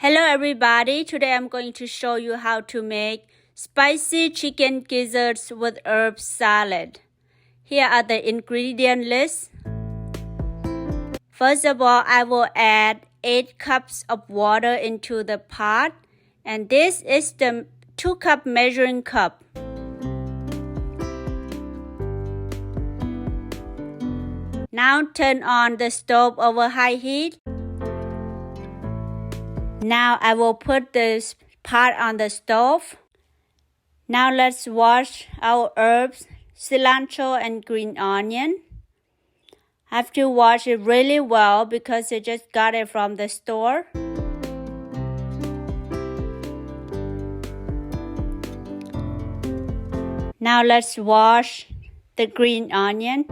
Hello everybody, today I'm going to show you how to make spicy chicken gizzards with herb salad. Here are the ingredient list. First of all, I will add 8 cups of water into the pot, and this is the 2-cup measuring cup. Now turn on the stove over high heat. Now I will put this pot on the stove. Now let's wash our herbs, cilantro and green onion. I have to wash it really well because I just got it from the store. Now let's wash the green onion.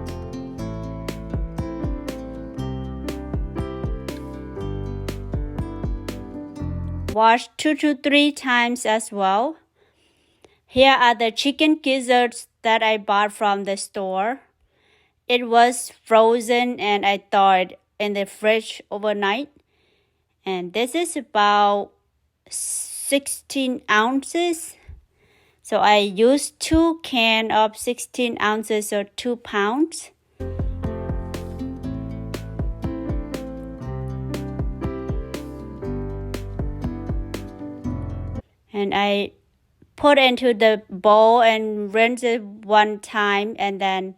Wash 2 to 3 times as well. Here are the chicken gizzards that I bought from the store. It was frozen and I thawed it in the fridge overnight. And this is about 16 ounces. So I used 2 cans of 16 ounces or 2 pounds. And I put into the bowl and rinse it one time, and then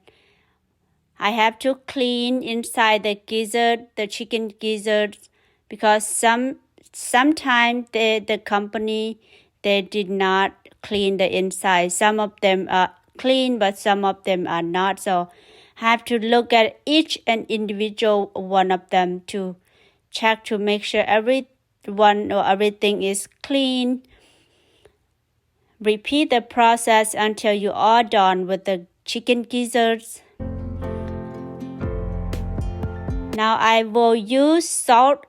I have to clean inside the gizzard, the chicken gizzards, because sometimes the company they did not clean the inside. Some of them are clean, but some of them are not. So I have to look at each and individual one of them to check to make sure everything is clean. Repeat the process until you are done with the chicken gizzards. Now I will use salt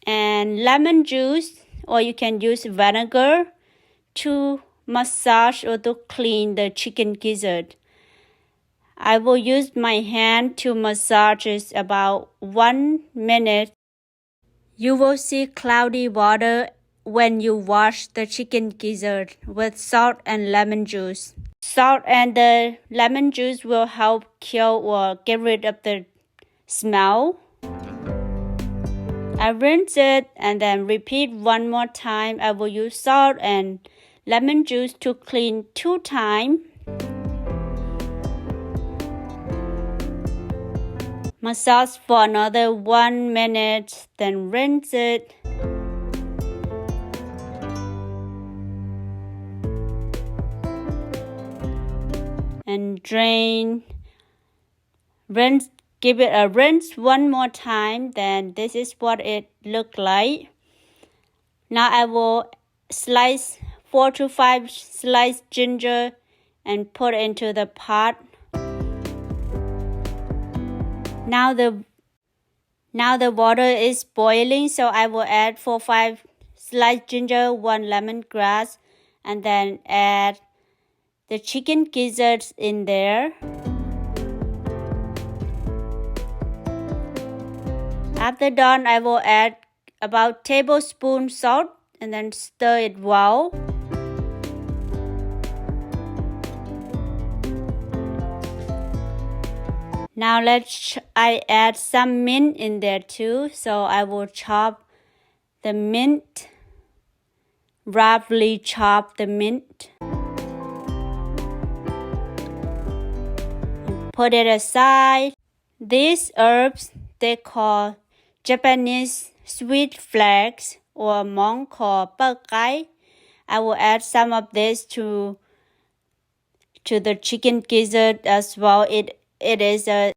and lemon juice, or you can use vinegar to massage or to clean the chicken gizzard. I will use my hand to massage it about 1 minute. You will see cloudy water when you wash the chicken gizzard with salt and lemon juice. Salt and the lemon juice will help kill or get rid of the smell. I rinse it and then repeat one more time. I will use salt and lemon juice to clean 2 times. Massage for another 1 minute, then rinse it. And drain. Rinse. Give it a rinse one more time. Then this is what it looked like. Now I will slice 4 to 5 sliced ginger and put into the pot. Now the water is boiling, so I will add 4 or 5 sliced ginger, 1 lemongrass, and then add the chicken gizzards in there. After done, I will add about tablespoon salt and then stir it well. Now I add some mint in there too. So I will chop the mint, roughly chop the mint. Put it aside. These herbs they call Japanese sweet flakes, or Hmong call pawj. I will add some of this to the chicken gizzard as well. It is a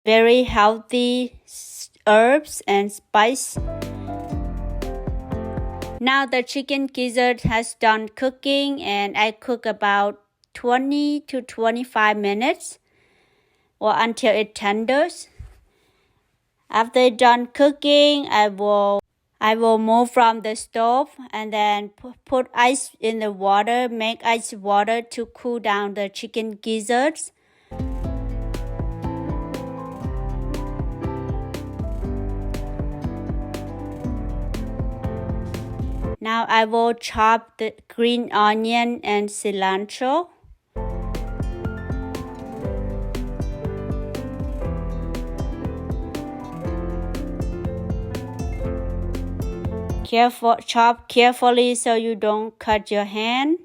very healthy herbs and spice. Now the chicken gizzard has done cooking, and I cook about 20 to 25 minutes or until it tenders. After it's done cooking, I will move from the stove and then put ice in the water, make ice water to cool down the chicken gizzards. Now I will chop the green onion and cilantro. Chop carefully so you don't cut your hand.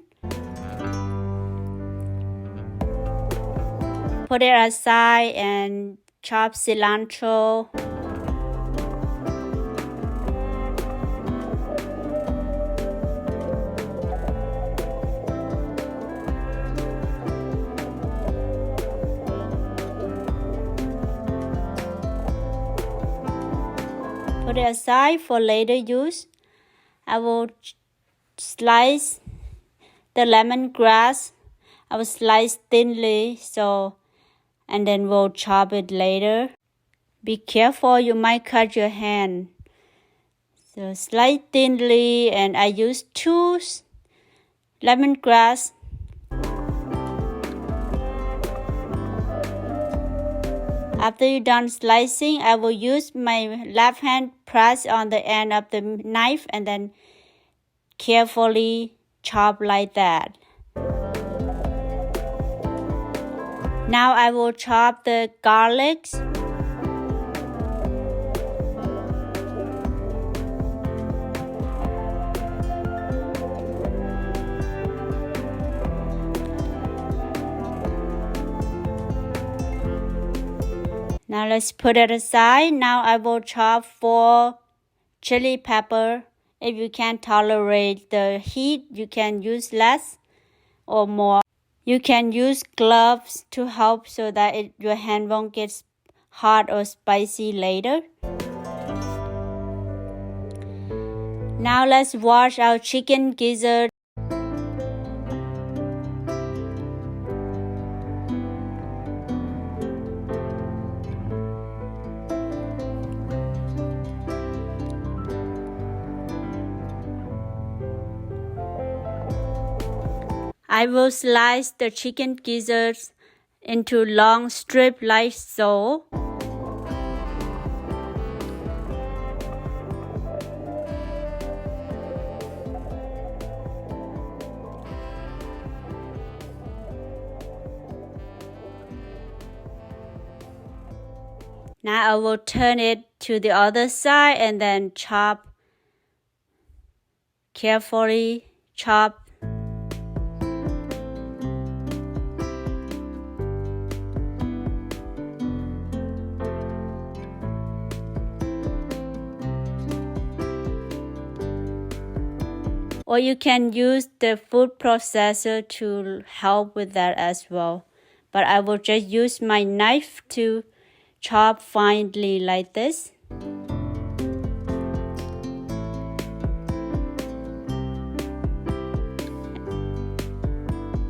Put it aside and chop cilantro. Put it aside for later use. I will slice the lemongrass. I will slice thinly and then we'll chop it later. Be careful, you might cut your hand. So slice thinly, and I use 2 lemongrass. After you're done slicing, I will use my left hand press on the end of the knife and then carefully chop like that. Now I will chop the garlics. Now let's put it aside. Now I will chop 4 chili pepper. If you can't tolerate the heat, you can use less or more. You can use gloves to help so that your hand won't get hot or spicy later. Now let's wash our chicken gizzard. I will slice the chicken gizzards into long strips like so. Now I will turn it to the other side and then carefully chop. Or you can use the food processor to help with that as well. But I will just use my knife to chop finely like this.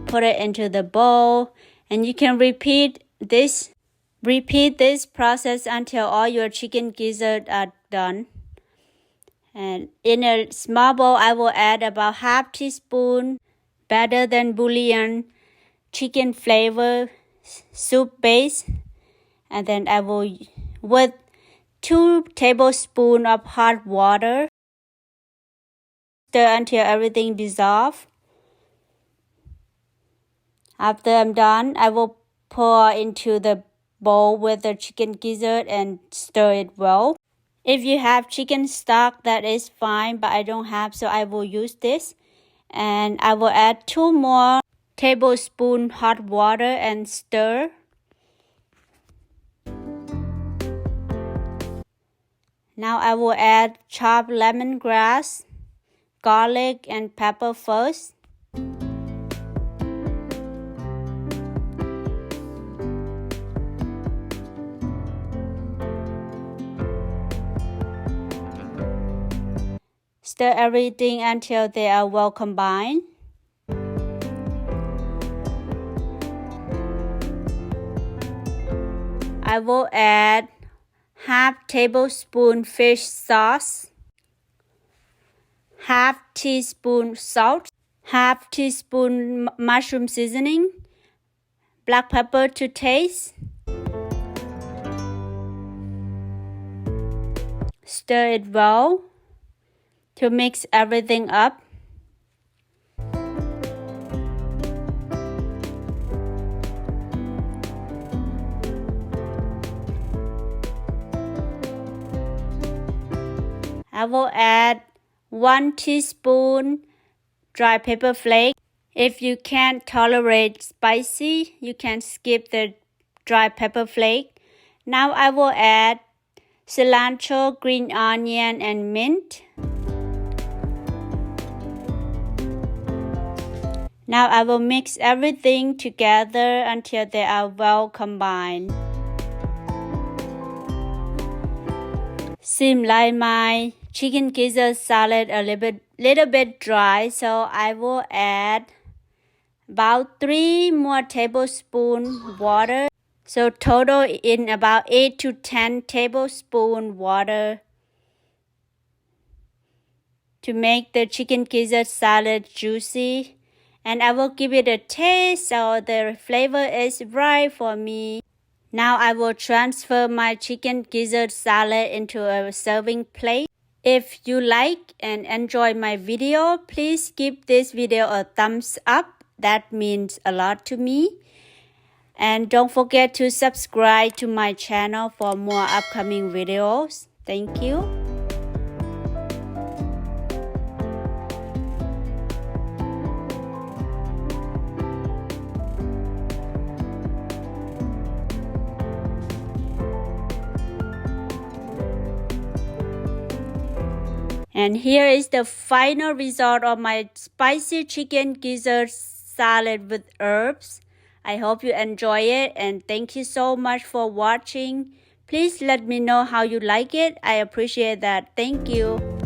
Put it into the bowl, and you can repeat this process until all your chicken gizzards are done. And in a small bowl, I will add about half teaspoon better than bouillon chicken flavor soup base. And then I will with 2 tablespoons of hot water. Stir until everything dissolves. After I'm done, I will pour into the bowl with the chicken gizzard and stir it well. If you have chicken stock, that is fine, but I don't have, so I will use this. And I will add 2 more tablespoons hot water and stir. Now I will add chopped lemongrass, garlic, and pepper first. Stir everything until they are well combined. I will add half tablespoon fish sauce, half teaspoon salt, half teaspoon mushroom seasoning, black pepper to taste. Stir it well. to mix everything up. I will add 1 teaspoon dry pepper flake. If you can't tolerate spicy, you can skip the dry pepper flake. Now I will add cilantro, green onion, and mint. Now I will mix everything together until they are well combined. Seems like my chicken gizzard salad a little bit dry, so I will add about 3 more tablespoons water. So total in about 8 to 10 tablespoons water to make the chicken gizzard salad juicy. And I will give it a taste so the flavor is right for me. Now I will transfer my chicken gizzard salad into a serving plate. If you like and enjoy my video, please give this video a thumbs up. That means a lot to me. And don't forget to subscribe to my channel for more upcoming videos. Thank you. And here is the final result of my spicy chicken gizzard salad with herbs. I hope you enjoy it and thank you so much for watching. Please let me know how you like it. I appreciate that. Thank you.